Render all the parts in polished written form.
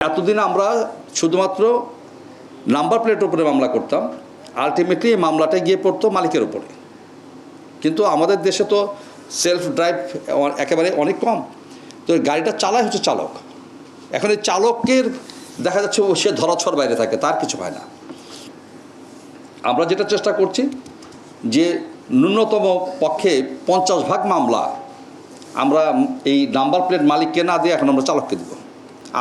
এতদিন আমরা শুধুমাত্র নাম্বার প্লেটের উপরে মামলা করতাম, আলটিমেটলি এই মামলাটা গিয়ে পড়তো মালিকের উপরে। কিন্তু আমাদের দেশে তো সেলফ ড্রাইভ একেবারে অনেক কম, তো গাড়িটা চালায় হচ্ছে চালক। এখন এই চালকের দেখা যাচ্ছে সে ধরাছোঁয়ার বাইরে থাকে, তার কিছু হয় না। আমরা যেটা চেষ্টা করছি যে ন্যূনতম পক্ষে 50% মামলা আমরা এই নাম্বার প্লেট মালিককে না দিয়ে এখন আমরা চালককে দেব।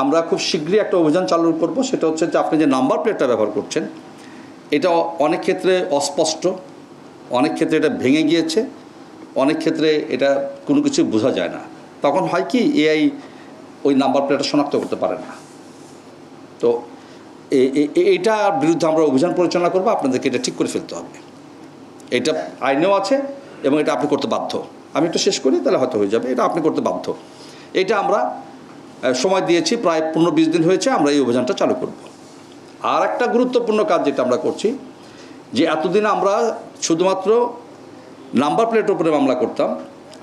আমরা খুব শীঘ্রই একটা অভিযান চালু করব, সেটা হচ্ছে যে আপনি যে নাম্বার প্লেটটা ব্যবহার করছেন এটা অনেক ক্ষেত্রে অস্পষ্ট, অনেক ক্ষেত্রে এটা ভেঙে গিয়েছে, অনেক ক্ষেত্রে এটা কোনো কিছু বোঝা যায় না। তখন হয় কি এআই ওই নাম্বার প্লেটটা শনাক্ত করতে পারে না। তো এইটার বিরুদ্ধে আমরা অভিযান পরিচালনা করবো। আপনাদেরকে এটা ঠিক করে ফেলতে হবে, এটা আইনেও আছে এবং এটা আপনি করতে বাধ্য। আমি একটু শেষ করি, তাহলে হয়তো হয়ে যাবে। এটা আপনি করতে বাধ্য। এটা আমরা সময় দিয়েছি, প্রায় 15-20 দিন হয়েছে আমরা এই অভিযানটা চালু করব। আর একটা গুরুত্বপূর্ণ কাজ যেটা আমরা করছি, যে এতদিন আমরা শুধুমাত্র নাম্বার প্লেটের উপরে মামলা করতাম,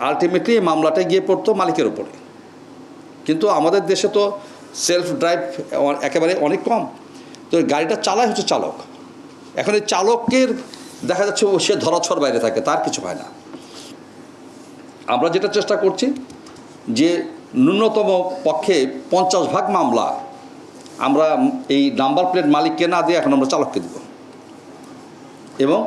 আলটিমেটলি এই মামলাটা গিয়ে পড়তো মালিকের উপরে। কিন্তু আমাদের দেশে তো সেলফ ড্রাইভ একেবারে অনেক কম, তো গাড়িটা চালায় হচ্ছে চালক। এখন এই চালকের দেখা যাচ্ছে সে ধরাছোঁয়ার বাইরে থাকে, তার কিছু হয় না। আমরা যেটা চেষ্টা করছি যে ন্যূনতম পক্ষে 50% মামলা আমরা এই নাম্বার প্লেট মালিককে না দিয়ে এখন আমরা চালককে দেব। এবং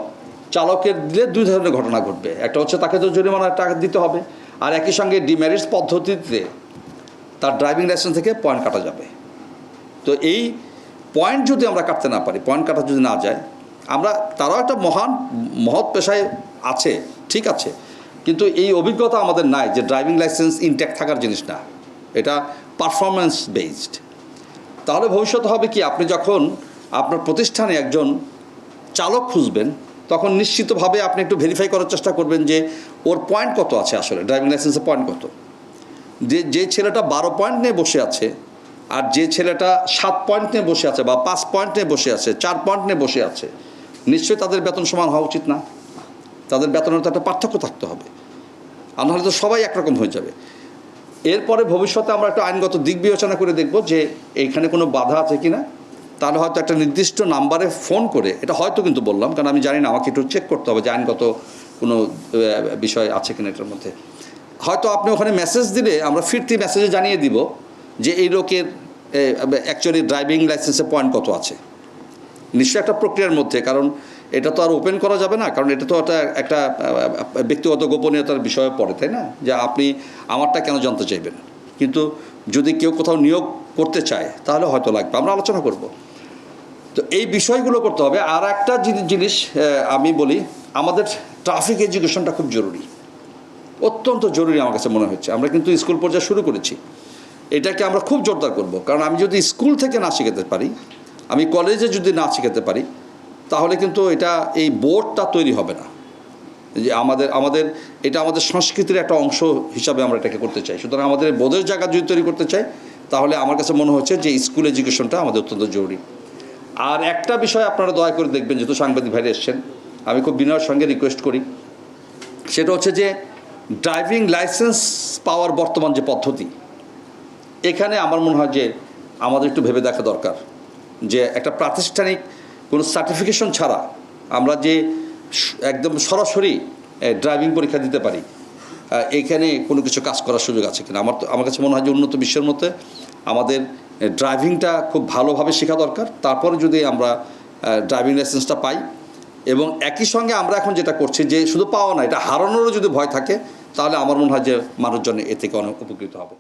চালকের দিলে দুই ধরনের ঘটনা ঘটবে। একটা হচ্ছে তাকে তো জরিমানা টাকা দিতে হবে, আর একই সঙ্গে ডিমেরিটস পদ্ধতিতে তার ড্রাইভিং লাইসেন্স থেকে পয়েন্ট কাটা যাবে। তো এই পয়েন্ট যদি আমরা কাটতে না পারি, পয়েন্ট কাটা যদি না যায়, আমরা তারাও একটা মহৎ পেশায় আছে, ঠিক আছে, কিন্তু এই অভিজ্ঞতা আমাদের নাই যে ড্রাইভিং লাইসেন্স ইনট্যাক্ট থাকার জিনিস না, এটা পারফরমেন্স বেসড। তাহলে ভবিষ্যতে হবে কি, আপনি যখন আপনার প্রতিষ্ঠানে একজন চালক খুঁজবেন তখন নিশ্চিতভাবে আপনি একটু ভেরিফাই করার চেষ্টা করবেন যে ওর পয়েন্ট কত আছে, আসলে ড্রাইভিং লাইসেন্সের পয়েন্ট কত। যে ছেলেটা 12 পয়েন্ট নিয়ে বসে আছে আর যে ছেলেটা 7 পয়েন্ট নিয়ে বসে আছে বা 5 পয়েন্ট নিয়ে বসে আছে, 4 পয়েন্ট নিয়ে বসে আছে, নিশ্চয়ই তাদের বেতন সমান হওয়া উচিত না। তাদের বেতনের তো একটা পার্থক্য থাকতে হবে, আর নাহলে তো সবাই একরকম হয়ে যাবে। এরপরে ভবিষ্যতে আমরা একটা আইনগত দিক বিবেচনা করে দেখব যে এইখানে কোনো বাধা আছে কি না। তাহলে হয়তো একটা নির্দিষ্ট নাম্বারে ফোন করে, এটা হয়তো কিন্তু বললাম কারণ আমি জানি না, আমাকে একটু চেক করতে হবে যে আইনগত কোনো বিষয় আছে কিনা এটার মধ্যে। হয়তো আপনি ওখানে মেসেজ দিলে আমরা ফিরতি মেসেজে জানিয়ে দিব যে এই লোকের অ্যাকচুয়ালি ড্রাইভিং লাইসেন্সের পয়েন্ট কত আছে। নিশ্চয়ই একটা প্রক্রিয়ার মধ্যে, কারণ এটা তো আর ওপেন করা যাবে না, কারণ এটা তো একটা ব্যক্তিগত গোপনীয়তার বিষয়ে পড়ে, তাই না? যে আপনি আমারটা কেন জানতে চাইবেন, কিন্তু যদি কেউ কোথাও নিয়োগ করতে চায় তাহলে হয়তো লাগবে, আমরা আলোচনা করব। তো এই বিষয়গুলো করতে হবে। আর একটা জিনিস আমি বলি, আমাদের ট্রাফিক এডুকেশনটা খুব জরুরি, অত্যন্ত জরুরি আমার কাছে মনে হচ্ছে। আমরা কিন্তু স্কুল পর্যায়ে শুরু করেছি, এটাকে আমরা খুব জোরদার করব। কারণ আমি যদি স্কুল থেকে না শিখাতে পারি, আমি কলেজে যদি না শিখাতে পারি, তাহলে কিন্তু এটা এই বোর্ডটা তৈরি হবে না। যে আমাদের এটা আমাদের সংস্কৃতির একটা অংশ হিসাবে আমরা এটাকে করতে চাই। সুতরাং আমাদের বোধের জায়গা যদি তৈরি করতে চাই, তাহলে আমার কাছে মনে হচ্ছে যে স্কুল এডুকেশনটা আমাদের অত্যন্ত জরুরি। আর একটা বিষয় আপনারা দয়া করে দেখবেন, যেহেতু সাংবাদিক ভাইরা এসছেন, আমি খুব বিনয়ের সঙ্গে রিকোয়েস্ট করি, সেটা হচ্ছে যে ড্রাইভিং লাইসেন্স পাওয়ার বর্তমান যে পদ্ধতি, এখানে আমার মনে হয় যে আমাদের একটু ভেবে দেখা দরকার যে একটা প্রাতিষ্ঠানিক কোনো সার্টিফিকেশন ছাড়া আমরা যে একদম সরাসরি ড্রাইভিং পরীক্ষা দিতে পারি, এইখানে কোনো কিছু কাজ করার সুযোগ আছে কিনা। আমার কাছে মনে হয় যে উন্নত বিশ্বের মধ্যে আমাদের ড্রাইভিংটা খুব ভালোভাবে শেখা দরকার। তারপরে যদি আমরা ড্রাইভিং লাইসেন্সটা পাই, এবং একই সঙ্গে আমরা এখন যেটা করছি যে শুধু পাওয়া না, এটা হারানোরও যদি ভয় থাকে, তাহলে আমার মনে হয় যে মানুষজন এ থেকে অনেক উপকৃত হবে।